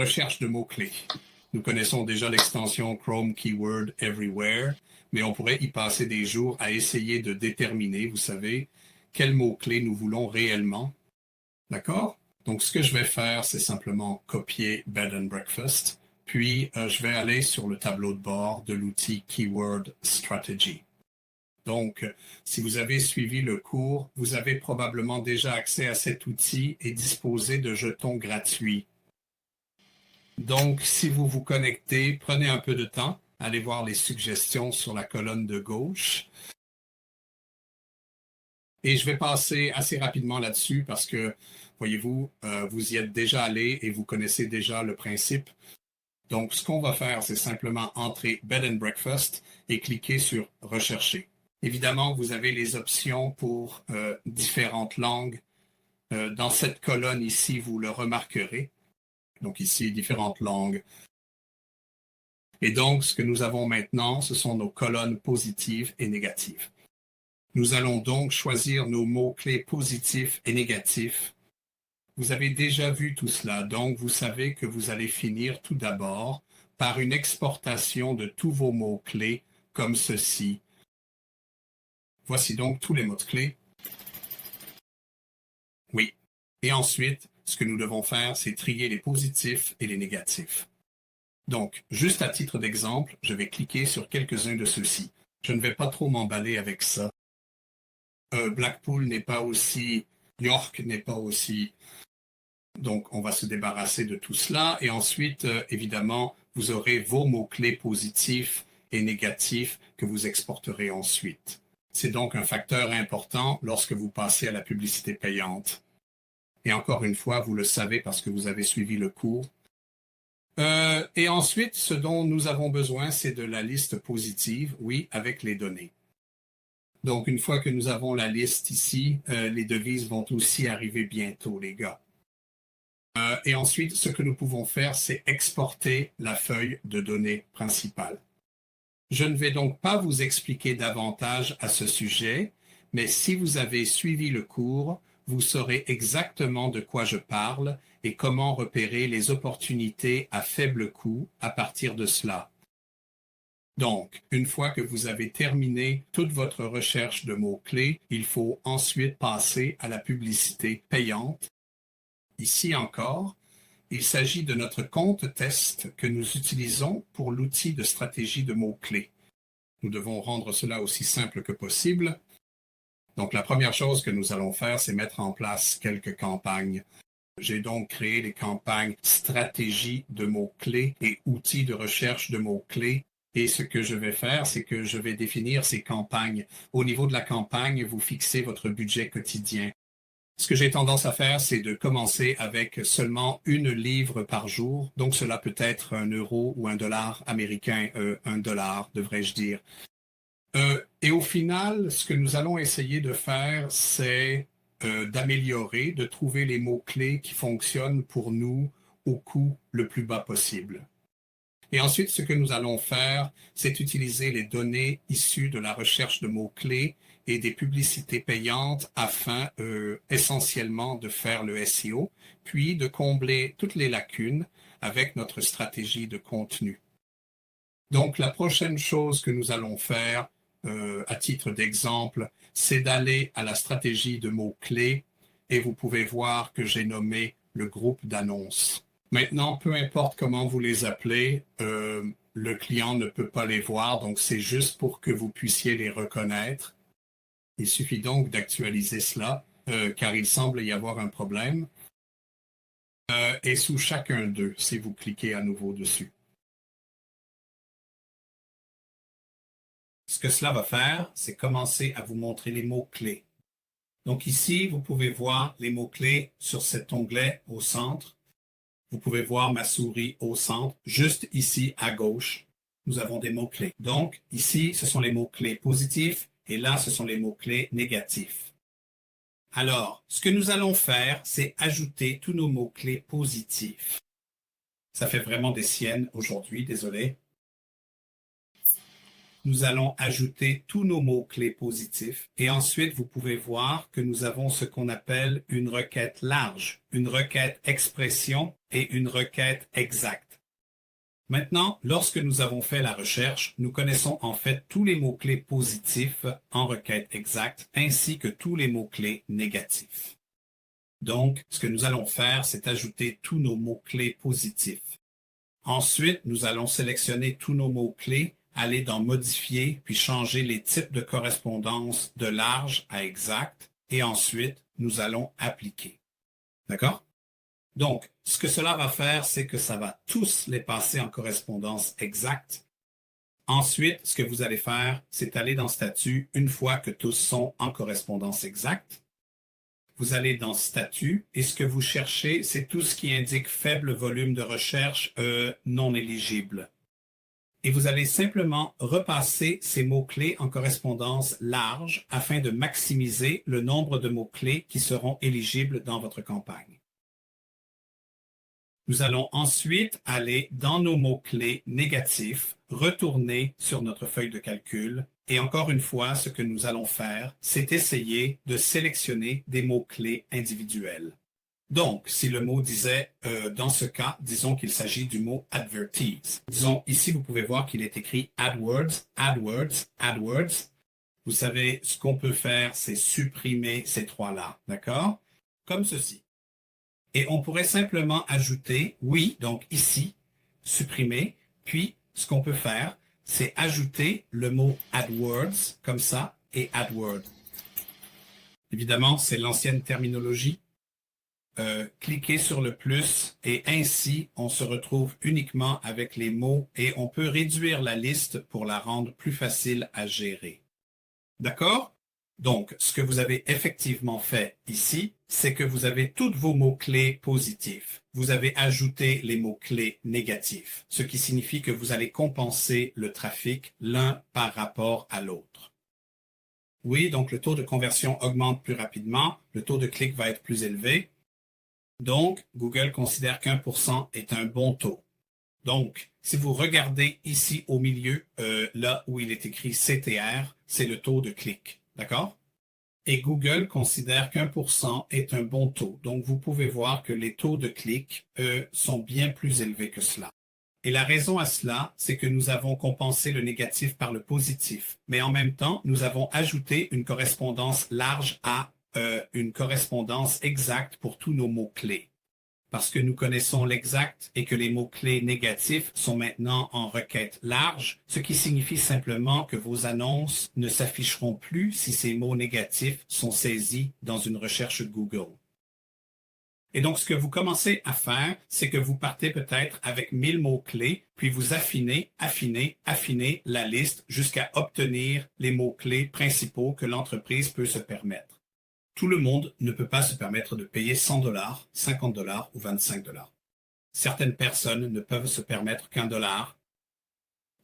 Recherche de mots-clés. Nous connaissons déjà l'extension Chrome Keyword Everywhere, mais on pourrait y passer des jours à essayer de déterminer, vous savez, quels mots-clés nous voulons réellement. D'accord? Donc, ce que je vais faire, c'est simplement copier Bed and Breakfast, puis je vais aller sur le tableau de bord de l'outil Keyword Strategy. Donc, si vous avez suivi le cours, vous avez probablement déjà accès à cet outil et disposez de jetons gratuits. Donc, si vous vous connectez, prenez un peu de temps, allez voir les suggestions sur la colonne de gauche. Et je vais passer assez rapidement là-dessus parce que, voyez-vous, vous y êtes déjà allé et vous connaissez déjà le principe. Donc, ce qu'on va faire, c'est simplement entrer Bed and Breakfast et cliquer sur Rechercher. Évidemment, vous avez les options pour différentes langues. Dans cette colonne ici, vous le remarquerez. Donc ici, différentes langues. Et donc, ce que nous avons maintenant, ce sont nos colonnes positives et négatives. Nous allons donc choisir nos mots-clés positifs et négatifs. Vous avez déjà vu tout cela, donc vous savez que vous allez finir tout d'abord par une exportation de tous vos mots-clés comme ceci. Voici donc tous les mots-clés. Oui. Et ensuite, ce que nous devons faire, c'est trier les positifs et les négatifs. Donc, juste à titre d'exemple, je vais cliquer sur quelques-uns de ceux-ci. Je ne vais pas trop m'emballer avec ça. Blackpool n'est pas aussi, York n'est pas aussi. Donc, on va se débarrasser de tout cela. Et ensuite, évidemment, vous aurez vos mots-clés positifs et négatifs que vous exporterez ensuite. C'est donc un facteur important lorsque vous passez à la publicité payante. Et encore une fois, vous le savez parce que vous avez suivi le cours. Et ensuite, ce dont nous avons besoin, c'est de la liste positive, oui, avec les données. Donc, une fois que nous avons la liste ici, les devises vont aussi arriver bientôt, les gars. Et ensuite, ce que nous pouvons faire, c'est exporter la feuille de données principale. Je ne vais donc pas vous expliquer davantage à ce sujet, mais si vous avez suivi le cours, vous saurez exactement de quoi je parle et comment repérer les opportunités à faible coût à partir de cela. Donc, une fois que vous avez terminé toute votre recherche de mots-clés, il faut ensuite passer à la publicité payante. Ici encore, il s'agit de notre compte test que nous utilisons pour l'outil de stratégie de mots-clés. Nous devons rendre cela aussi simple que possible. Donc, la première chose que nous allons faire, c'est mettre en place quelques campagnes. J'ai donc créé les campagnes stratégie de mots-clés et outils de recherche de mots-clés. Et ce que je vais faire, c'est que je vais définir ces campagnes. Au niveau de la campagne, vous fixez votre budget quotidien. Ce que j'ai tendance à faire, c'est de commencer avec seulement une livre par jour. Donc, cela peut être 1 euro ou $1 américain, $1, devrais-je dire. Et au final, ce que nous allons essayer de faire, c'est d'améliorer, de trouver les mots-clés qui fonctionnent pour nous au coût le plus bas possible. Et ensuite, ce que nous allons faire, c'est utiliser les données issues de la recherche de mots-clés et des publicités payantes afin essentiellement de faire le SEO, puis de combler toutes les lacunes avec notre stratégie de contenu. Donc, la prochaine chose que nous allons faire, à titre d'exemple, c'est d'aller à la stratégie de mots-clés et vous pouvez voir que j'ai nommé le groupe d'annonces. Maintenant, peu importe comment vous les appelez, le client ne peut pas les voir, donc c'est juste pour que vous puissiez les reconnaître. Il suffit donc d'actualiser cela, car il semble y avoir un problème. Et sous chacun d'eux, si vous cliquez à nouveau dessus. Ce que cela va faire, c'est commencer à vous montrer les mots-clés. Donc ici, vous pouvez voir les mots-clés sur cet onglet au centre. Vous pouvez voir ma souris au centre. Juste ici, à gauche, nous avons des mots-clés. Donc ici, ce sont les mots-clés positifs et là, ce sont les mots-clés négatifs. Alors, ce que nous allons faire, c'est ajouter tous nos mots-clés positifs. Ça fait vraiment des siennes aujourd'hui, désolé. Nous allons ajouter tous nos mots-clés positifs et ensuite vous pouvez voir que nous avons ce qu'on appelle une requête large, une requête expression et une requête exacte. Maintenant, lorsque nous avons fait la recherche, nous connaissons en fait tous les mots-clés positifs en requête exacte ainsi que tous les mots-clés négatifs. Donc, ce que nous allons faire, c'est ajouter tous nos mots-clés positifs. Ensuite, nous allons sélectionner tous nos mots-clés, aller dans Modifier, puis changer les types de correspondance de large à exact, et ensuite, nous allons appliquer. D'accord? Donc, ce que cela va faire, c'est que ça va tous les passer en correspondance exacte. Ensuite, ce que vous allez faire, c'est aller dans Statut une fois que tous sont en correspondance exacte. Vous allez dans Statut et ce que vous cherchez, c'est tout ce qui indique faible volume de recherche non éligible. Et vous allez simplement repasser ces mots-clés en correspondance large afin de maximiser le nombre de mots-clés qui seront éligibles dans votre campagne. Nous allons ensuite aller dans nos mots-clés négatifs, retourner sur notre feuille de calcul et encore une fois, ce que nous allons faire, c'est essayer de sélectionner des mots-clés individuels. Donc, si le mot disait, dans ce cas, disons qu'il s'agit du mot advertise. Disons, ici, vous pouvez voir qu'il est écrit AdWords, AdWords, AdWords. Vous savez, ce qu'on peut faire, c'est supprimer ces trois-là, d'accord? Comme ceci. Et on pourrait simplement ajouter, oui, donc ici, supprimer, puis ce qu'on peut faire, c'est ajouter le mot AdWords, comme ça, et AdWord. Évidemment, c'est l'ancienne terminologie. Cliquez sur le plus et ainsi, on se retrouve uniquement avec les mots et on peut réduire la liste pour la rendre plus facile à gérer. D'accord? Donc, ce que vous avez effectivement fait ici, c'est que vous avez tous vos mots-clés positifs. Vous avez ajouté les mots-clés négatifs, ce qui signifie que vous allez compenser le trafic l'un par rapport à l'autre. Oui, donc le taux de conversion augmente plus rapidement, le taux de clic va être plus élevé. Donc, Google considère qu'1% est un bon taux. Donc, si vous regardez ici au milieu, là où il est écrit CTR, c'est le taux de clic. D'accord? Et Google considère qu'1% est un bon taux. Donc, vous pouvez voir que les taux de clic, sont bien plus élevés que cela. Et la raison à cela, c'est que nous avons compensé le négatif par le positif. Mais en même temps, nous avons ajouté une correspondance large à une correspondance exacte pour tous nos mots-clés. Parce que nous connaissons l'exact et que les mots-clés négatifs sont maintenant en requête large, ce qui signifie simplement que vos annonces ne s'afficheront plus si ces mots négatifs sont saisis dans une recherche Google. Et donc, ce que vous commencez à faire, c'est que vous partez peut-être avec 1000 mots-clés, puis vous affinez la liste jusqu'à obtenir les mots-clés principaux que l'entreprise peut se permettre. Tout le monde ne peut pas se permettre de payer 100 $, 50 $ ou 25 $. Certaines personnes ne peuvent se permettre qu'1 $.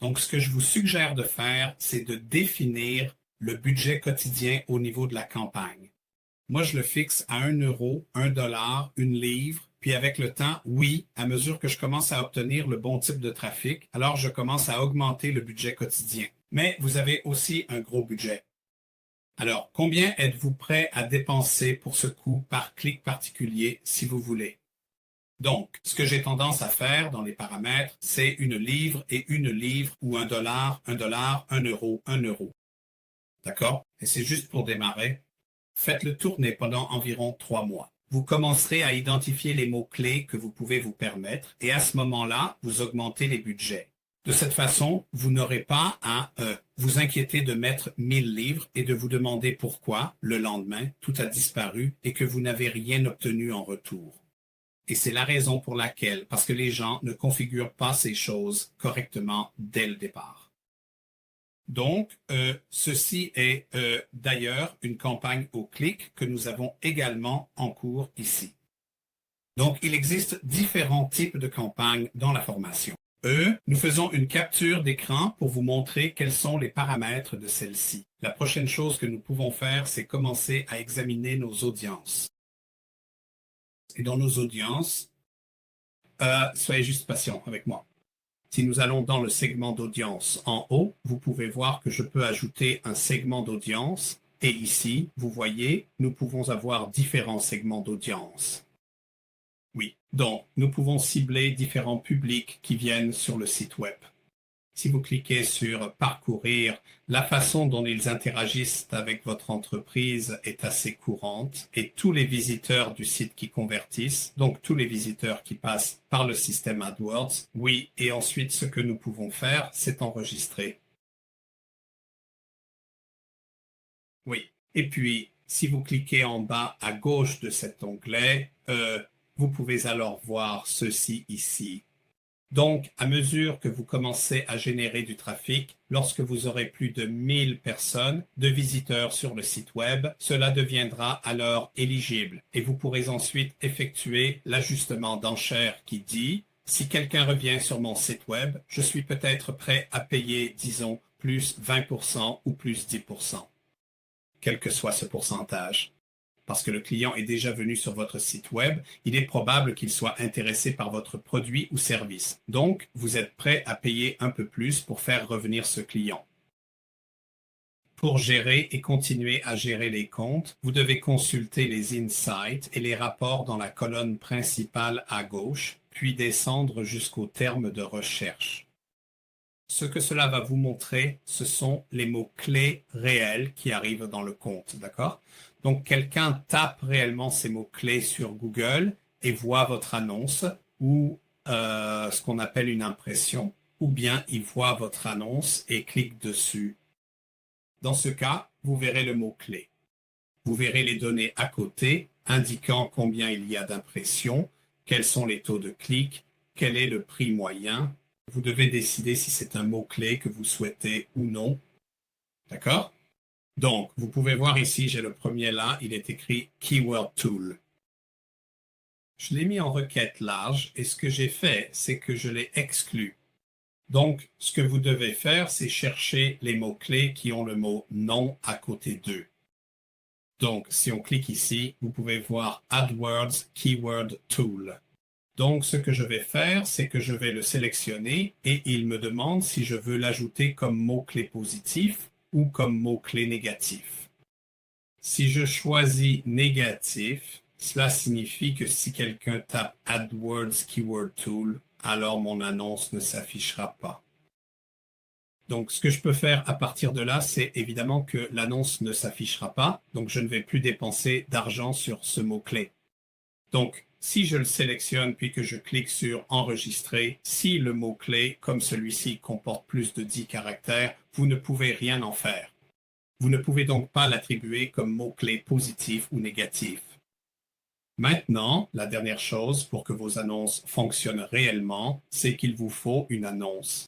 Donc, ce que je vous suggère de faire, c'est de définir le budget quotidien au niveau de la campagne. Moi, je le fixe à 1 €, 1 $, 1 livre, puis avec le temps, oui, à mesure que je commence à obtenir le bon type de trafic, alors je commence à augmenter le budget quotidien. Mais vous avez aussi un gros budget. Alors, combien êtes-vous prêt à dépenser pour ce coût par clic particulier si vous voulez? Donc, ce que j'ai tendance à faire dans les paramètres, c'est 1 livre et 1 livre ou 1 $, 1 $, 1 €, 1 €. D'accord? Et c'est juste pour démarrer. Faites-le tourner pendant environ 3 mois. Vous commencerez à identifier les mots-clés que vous pouvez vous permettre et à ce moment-là, vous augmentez les budgets. De cette façon, vous n'aurez pas à vous inquiéter de mettre 1000 livres et de vous demander pourquoi, le lendemain, tout a disparu et que vous n'avez rien obtenu en retour. Et c'est la raison pour laquelle, parce que les gens ne configurent pas ces choses correctement dès le départ. Donc, ceci est d'ailleurs une campagne au clic que nous avons également en cours ici. Donc, il existe différents types de campagnes dans la formation. Nous faisons une capture d'écran pour vous montrer quels sont les paramètres de celle-ci. La prochaine chose que nous pouvons faire, c'est commencer à examiner nos audiences. Et dans nos audiences, soyez juste patient avec moi. Si nous allons dans le segment d'audience en haut, vous pouvez voir que je peux ajouter un segment d'audience. Et ici, vous voyez, nous pouvons avoir différents segments d'audience. Oui. Donc, nous pouvons cibler différents publics qui viennent sur le site web. Si vous cliquez sur parcourir, la façon dont ils interagissent avec votre entreprise est assez courante et tous les visiteurs du site qui convertissent, donc tous les visiteurs qui passent par le système AdWords, oui, et ensuite ce que nous pouvons faire, c'est enregistrer. Oui. Et puis, si vous cliquez en bas à gauche de cet onglet, vous pouvez alors voir ceci ici. Donc, à mesure que vous commencez à générer du trafic, lorsque vous aurez plus de 1000 personnes, de visiteurs sur le site web, cela deviendra alors éligible et vous pourrez ensuite effectuer l'ajustement d'enchères qui dit si quelqu'un revient sur mon site web, je suis peut-être prêt à payer, disons, plus 20% ou plus 10%, quel que soit ce pourcentage. Parce que le client est déjà venu sur votre site web, il est probable qu'il soit intéressé par votre produit ou service. Donc, vous êtes prêt à payer un peu plus pour faire revenir ce client. Pour gérer et continuer à gérer les comptes, vous devez consulter les insights et les rapports dans la colonne principale à gauche, puis descendre jusqu'au terme de recherche. Ce que cela va vous montrer, ce sont les mots-clés réels qui arrivent dans le compte, d'accord? Donc, quelqu'un tape réellement ces mots-clés sur Google et voit votre annonce ou ce qu'on appelle une impression, ou bien il voit votre annonce et clique dessus. Dans ce cas, vous verrez le mot-clé. Vous verrez les données à côté, indiquant combien il y a d'impressions, quels sont les taux de clic, quel est le prix moyen. Vous devez décider si c'est un mot-clé que vous souhaitez ou non. D'accord? Donc, vous pouvez voir ici, j'ai le premier là, il est écrit Keyword Tool. Je l'ai mis en requête large et ce que j'ai fait, c'est que je l'ai exclu. Donc, ce que vous devez faire, c'est chercher les mots-clés qui ont le mot non à côté d'eux. Donc, si on clique ici, vous pouvez voir AdWords Keyword Tool. Donc, ce que je vais faire, c'est que je vais le sélectionner et il me demande si je veux l'ajouter comme mot-clé positif ou comme mot-clé négatif. Si je choisis négatif, cela signifie que si quelqu'un tape AdWords Keyword Tool, alors mon annonce ne s'affichera pas. Donc, ce que je peux faire à partir de là, c'est évidemment que l'annonce ne s'affichera pas, donc je ne vais plus dépenser d'argent sur ce mot-clé. Donc, si je le sélectionne puis que je clique sur Enregistrer, si le mot-clé, comme celui-ci, comporte plus de 10 caractères, vous ne pouvez rien en faire. Vous ne pouvez donc pas l'attribuer comme mot-clé positif ou négatif. Maintenant, la dernière chose pour que vos annonces fonctionnent réellement, c'est qu'il vous faut une annonce.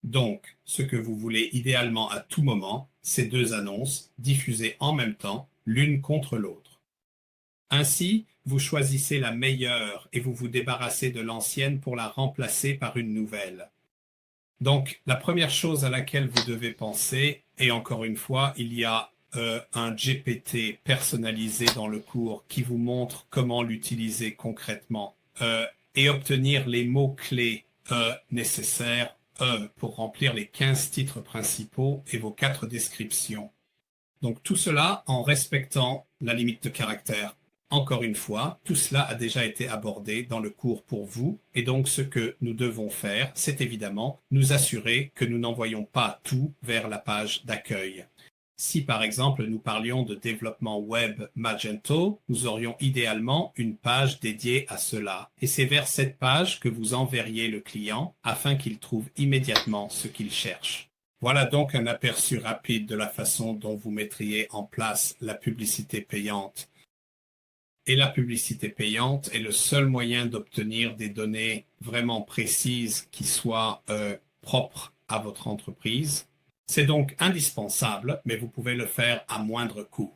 Donc, ce que vous voulez idéalement à tout moment, c'est deux annonces diffusées en même temps, l'une contre l'autre. Ainsi, vous choisissez la meilleure et vous vous débarrassez de l'ancienne pour la remplacer par une nouvelle. Donc, la première chose à laquelle vous devez penser, et encore une fois, il y a un GPT personnalisé dans le cours qui vous montre comment l'utiliser concrètement et obtenir les mots-clés nécessaires pour remplir les 15 titres principaux et vos 4 descriptions. Donc tout cela en respectant la limite de caractère. Encore une fois, tout cela a déjà été abordé dans le cours pour vous, et donc ce que nous devons faire, c'est évidemment nous assurer que nous n'envoyons pas tout vers la page d'accueil. Si par exemple nous parlions de développement web Magento, nous aurions idéalement une page dédiée à cela, et c'est vers cette page que vous enverriez le client afin qu'il trouve immédiatement ce qu'il cherche. Voilà donc un aperçu rapide de la façon dont vous mettriez en place la publicité payante. Et la publicité payante est le seul moyen d'obtenir des données vraiment précises qui soient propres à votre entreprise. C'est donc indispensable, mais vous pouvez le faire à moindre coût.